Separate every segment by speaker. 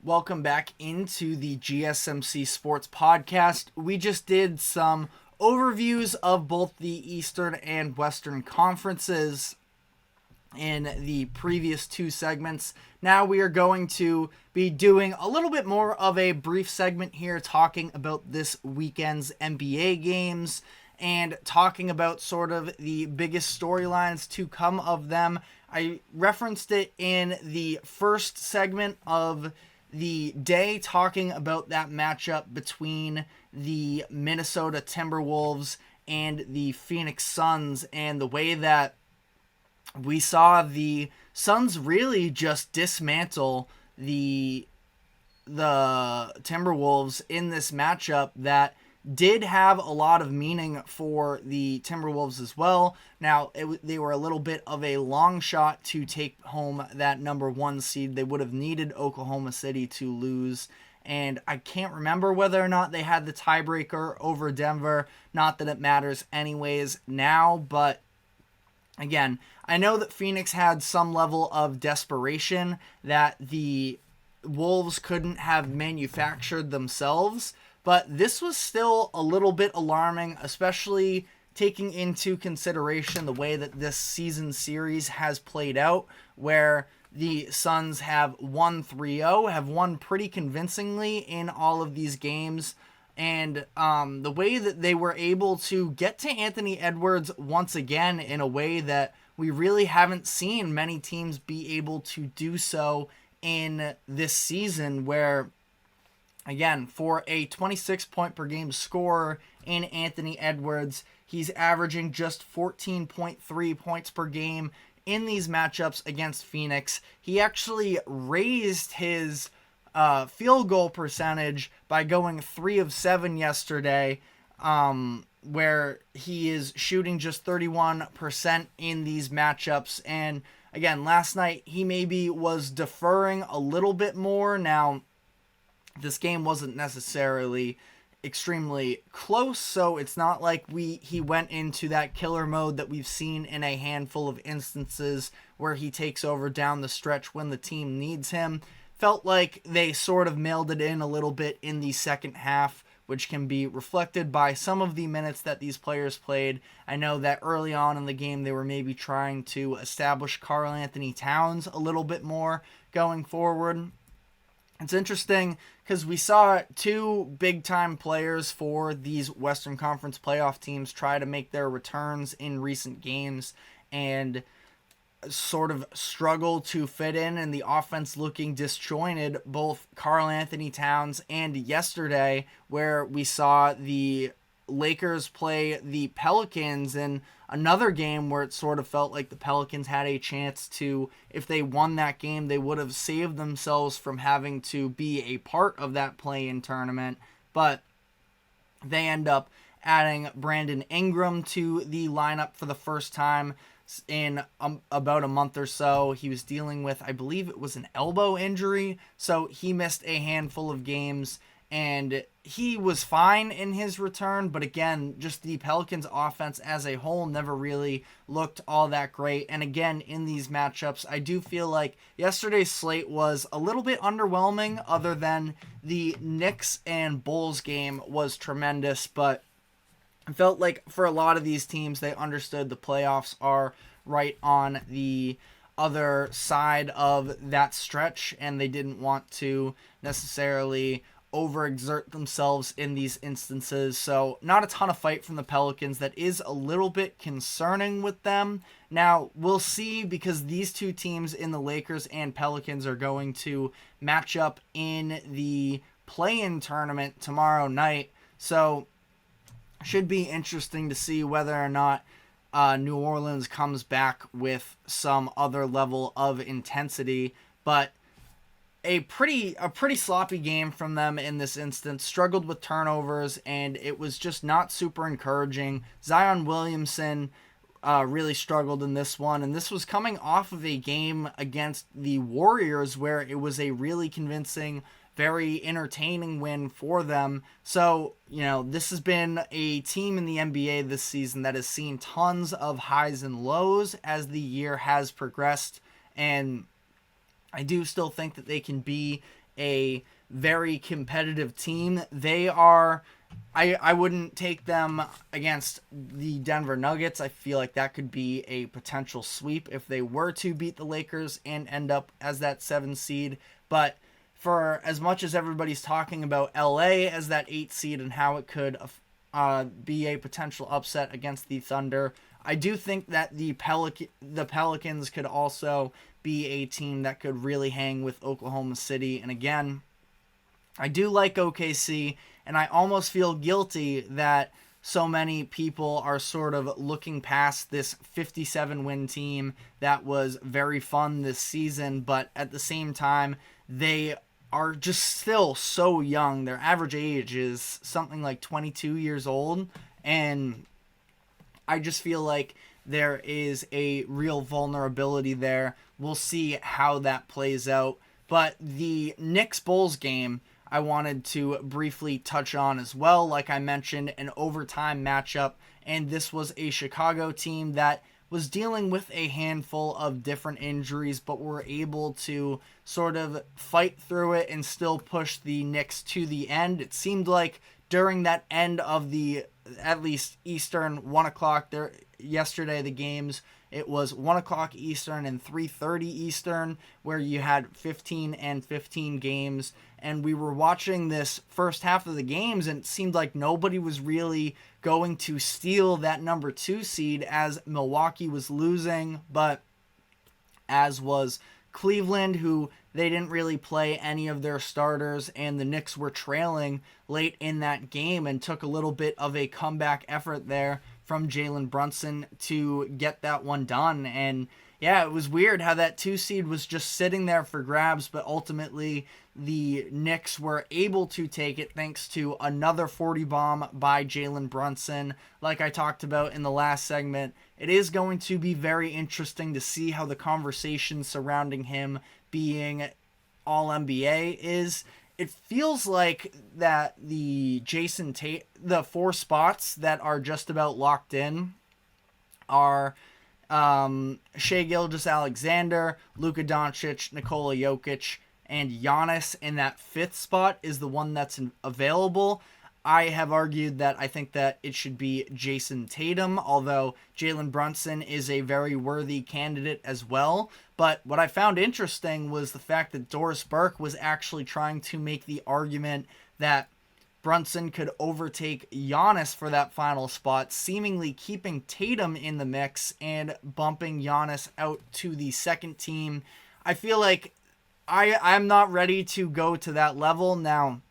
Speaker 1: Welcome back into the GSMC Sports Podcast. We just did some overviews of both the Eastern and Western Conferences in the previous two segments. Now we are going to be doing a little bit more of a brief segment here, talking about this weekend's NBA games and talking about sort of the biggest storylines to come of them. I referenced it in the first segment of the day, talking about that matchup between the Minnesota Timberwolves and the Phoenix Suns, and the way that we saw the Suns really just dismantle the Timberwolves in this matchup that did have a lot of meaning for the Timberwolves as well. Now, they were a little bit of a long shot to take home that number one seed. They would have needed Oklahoma City to lose, and I can't remember whether or not they had the tiebreaker over Denver. Not that it matters anyways now, but again, I know that Phoenix had some level of desperation that the Wolves couldn't have manufactured themselves, but this was still a little bit alarming, especially taking into consideration the way that this season series has played out, where the Suns have won 3-0, have won pretty convincingly in all of these games, and the way that they were able to get to Anthony Edwards once again in a way that we really haven't seen many teams be able to do so in this season, where, again, for a 26 point per game scorer in Anthony Edwards, he's averaging just 14.3 points per game in these matchups against Phoenix. He actually raised his field goal percentage by going 3 of 7 yesterday, where he is shooting just 31% in these matchups. And again, last night he maybe was deferring a little bit more. Now, this game wasn't necessarily extremely close, so it's not like he went into that killer mode that we've seen in a handful of instances where he takes over down the stretch when the team needs him. Felt like they sort of mailed it in a little bit in the second half, which can be reflected by some of the minutes that these players played. I know that early on in the game they were maybe trying to establish Karl Anthony Towns a little bit more going forward. It's interesting because we saw two big-time players for these Western Conference playoff teams try to make their returns in recent games and sort of struggle to fit in, and the offense looking disjointed, both Karl Anthony Towns and yesterday, where we saw the Lakers play the Pelicans in another game where it sort of felt like the Pelicans had a chance to, if they won that game, they would have saved themselves from having to be a part of that play-in tournament, but they end up adding Brandon Ingram to the lineup for the first time in about a month or so. He was dealing with, I believe it was an elbow injury, so he missed a handful of games, and he was fine in his return, but again, just the Pelicans offense as a whole never really looked all that great. And again, in these matchups, I do feel like yesterday's slate was a little bit underwhelming, other than the Knicks and Bulls game was tremendous, but I felt like for a lot of these teams, they understood the playoffs are right on the other side of that stretch, and they didn't want to necessarily overexert themselves in these instances. So not a ton of fight from the Pelicans. That is a little bit concerning with them. Now, we'll see, because these two teams in the Lakers and Pelicans are going to match up in the play-in tournament tomorrow night. So should be interesting to see whether or not New Orleans comes back with some other level of intensity. But a pretty sloppy game from them in this instance. Struggled with turnovers, and it was just not super encouraging. Zion Williamson really struggled in this one, and this was coming off of a game against the Warriors where it was a really convincing, very entertaining win for them. So, this has been a team in the NBA this season that has seen tons of highs and lows as the year has progressed, and I do still think that they can be a very competitive team. They are, I wouldn't take them against the Denver Nuggets. I feel like that could be a potential sweep if they were to beat the Lakers and end up as that 7 seed. But for as much as everybody's talking about LA as that 8 seed and how it could be a potential upset against the Thunder, I do think that the Pelicans could also be a team that could really hang with Oklahoma City. And again, I do like OKC, and I almost feel guilty that so many people are sort of looking past this 57-win team that was very fun this season, but at the same time, they are just still so young. Their average age is something like 22 years old, and I just feel like there is a real vulnerability there. We'll see how that plays out. But the Knicks-Bulls game, I wanted to briefly touch on as well. Like I mentioned, an overtime matchup, and this was a Chicago team that was dealing with a handful of different injuries, but were able to sort of fight through it and still push the Knicks to the end. It seemed like during that end of the, at least Eastern, 1 o'clock there yesterday, the games, it was 1 o'clock Eastern and 3:30 Eastern, where you had 15 and 15 games. And we were watching this first half of the games, and it seemed like nobody was really going to steal that number 2 seed as Milwaukee was losing, but as was Cleveland, who they didn't really play any of their starters, and the Knicks were trailing late in that game and took a little bit of a comeback effort there from Jalen Brunson to get that one done. And yeah, it was weird how that 2 seed was just sitting there for grabs, but ultimately the Knicks were able to take it thanks to another 40 bomb by Jalen Brunson. Like I talked about in the last segment, it is going to be very interesting to see how the conversation surrounding him being All-NBA is. It feels like that the the 4 spots that are just about locked in are Shai Gilgeous-Alexander, Luka Doncic, Nikola Jokic, and Giannis, and that 5th spot is the one that's available. I have argued that I think that it should be Jason Tatum, although Jalen Brunson is a very worthy candidate as well. But what I found interesting was the fact that Doris Burke was actually trying to make the argument that Brunson could overtake Giannis for that final spot, seemingly keeping Tatum in the mix and bumping Giannis out to the second team. I feel like I'm not ready to go to that level. Now,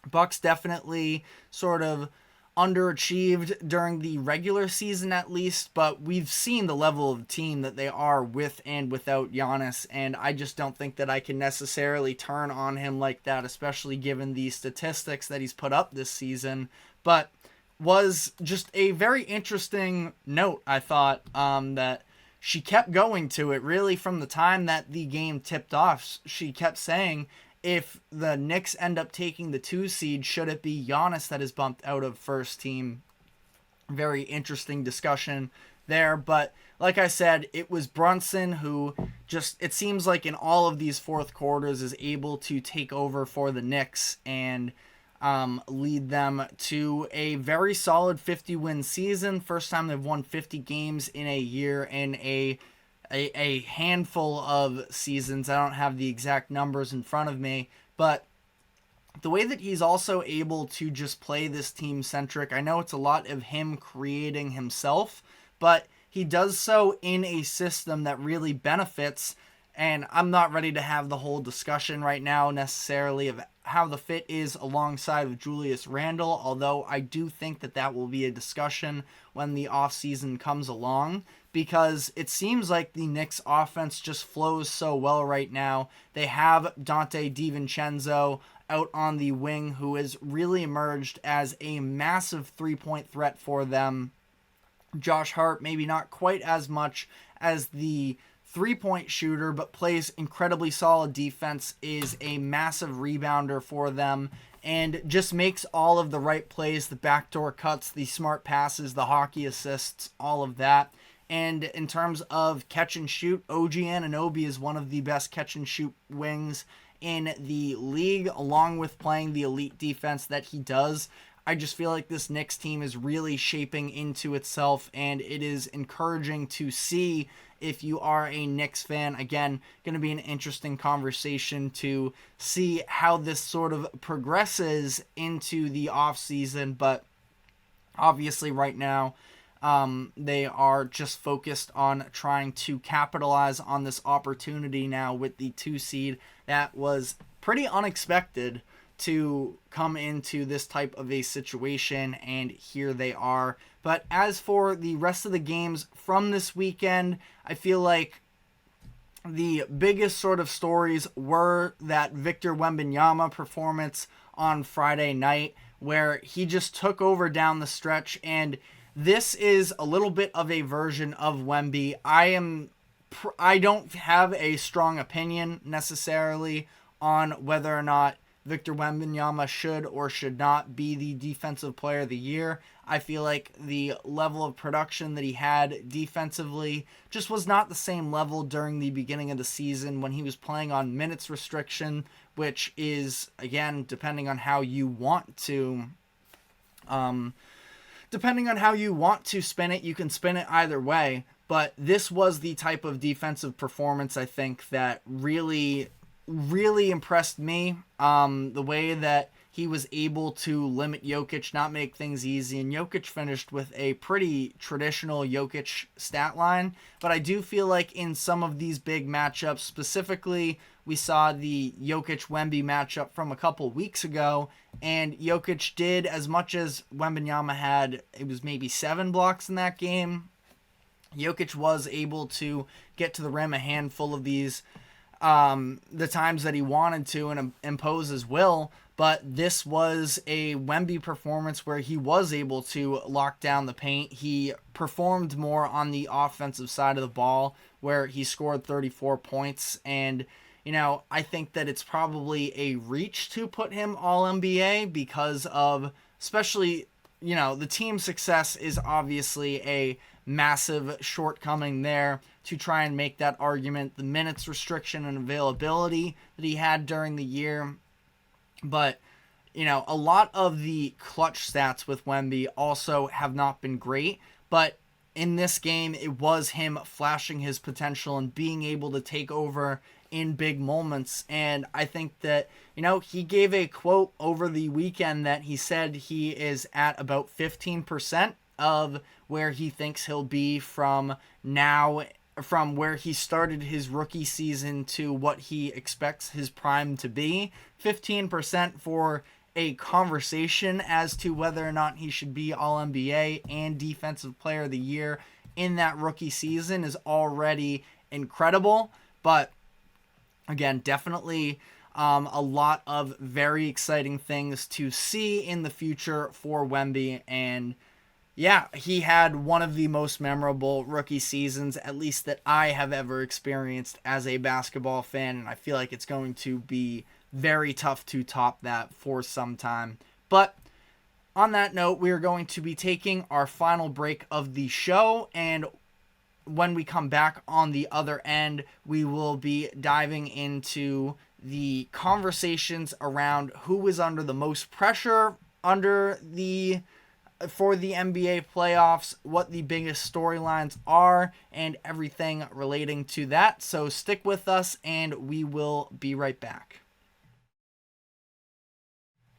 Speaker 1: Bucks definitely sort of underachieved during the regular season at least, but we've seen the level of team that they are with and without Giannis, and I just don't think that I can necessarily turn on him like that, especially given the statistics that he's put up this season. But was just a very interesting note, I thought, that she kept going to it really from the time that the game tipped off. She kept saying, if the Knicks end up taking the 2 seed, should it be Giannis that is bumped out of first team? Very interesting discussion there. But like I said, it was Brunson who just, it seems like in all of these fourth quarters, is able to take over for the Knicks and lead them to a very solid 50-win season. First time they've won 50 games in a year in a handful of seasons. I don't have the exact numbers in front of me, but the way that he's also able to just play this team-centric, I know it's a lot of him creating himself, but he does so in a system that really benefits, and I'm not ready to have the whole discussion right now necessarily of how the fit is alongside of Julius Randle, although I do think that that will be a discussion when the offseason comes along, because it seems like the Knicks offense just flows so well right now. They have Dante DiVincenzo out on the wing, who has really emerged as a massive three-point threat for them. Josh Hart, maybe not quite as much as the three-point shooter, but plays incredibly solid defense, is a massive rebounder for them, and just makes all of the right plays, the backdoor cuts, the smart passes, the hockey assists, all of that. And in terms of catch and shoot, OG Anunoby is one of the best catch and shoot wings in the league, along with playing the elite defense that he does. I just feel like this Knicks team is really shaping into itself, and it is encouraging to see. If you are a Knicks fan, again, going to be an interesting conversation to see how this sort of progresses into the offseason. But obviously right now, they are just focused on trying to capitalize on this opportunity now with the 2 seed that was pretty unexpected to come into this type of a situation, and here they are. But as for the rest of the games from this weekend, I feel like the biggest sort of stories were that Victor Wembanyama performance on Friday night, where he just took over down the stretch, and this is a little bit of a version of Wemby. I don't have a strong opinion necessarily on whether or not Victor Wembanyama should or should not be the Defensive Player of the Year. I feel like the level of production that he had defensively just was not the same level during the beginning of the season when he was playing on minutes restriction, which is, again, depending on how you want to spin it, you can spin it either way. But this was the type of defensive performance, I think, that really impressed me. The way that he was able to limit Jokic, not make things easy, and Jokic finished with a pretty traditional Jokic stat line. But I do feel like in some of these big matchups, specifically, we saw the Jokic-Wemby matchup from a couple weeks ago, and Jokic did as much as Wembanyama had. It was maybe 7 blocks in that game. Jokic was able to get to the rim a handful of these the times that he wanted to and impose his will, but this was a Wemby performance where he was able to lock down the paint. He performed more on the offensive side of the ball, where he scored 34 points, and I think that it's probably a reach to put him All-NBA because of, especially, the team success is obviously a massive shortcoming there to try and make that argument. The minutes restriction and availability that he had during the year. But, a lot of the clutch stats with Wemby also have not been great. But in this game, it was him flashing his potential and being able to take over in big moments. And I think that, he gave a quote over the weekend that he said he is at about 15% of where he thinks he'll be from where he started his rookie season to what he expects his prime to be. 15% for a conversation as to whether or not he should be All-NBA and Defensive Player of the Year in that rookie season is already incredible. But again, definitely a lot of very exciting things to see in the future for Wemby. And yeah, he had one of the most memorable rookie seasons, at least that I have ever experienced as a basketball fan, and I feel like it's going to be very tough to top that for some time. But on that note, we are going to be taking our final break of the show, and when we come back on the other end, we will be diving into the conversations around who is under the most pressure for the NBA playoffs, what the biggest storylines are, and everything relating to that. So stick with us, and we will be right back.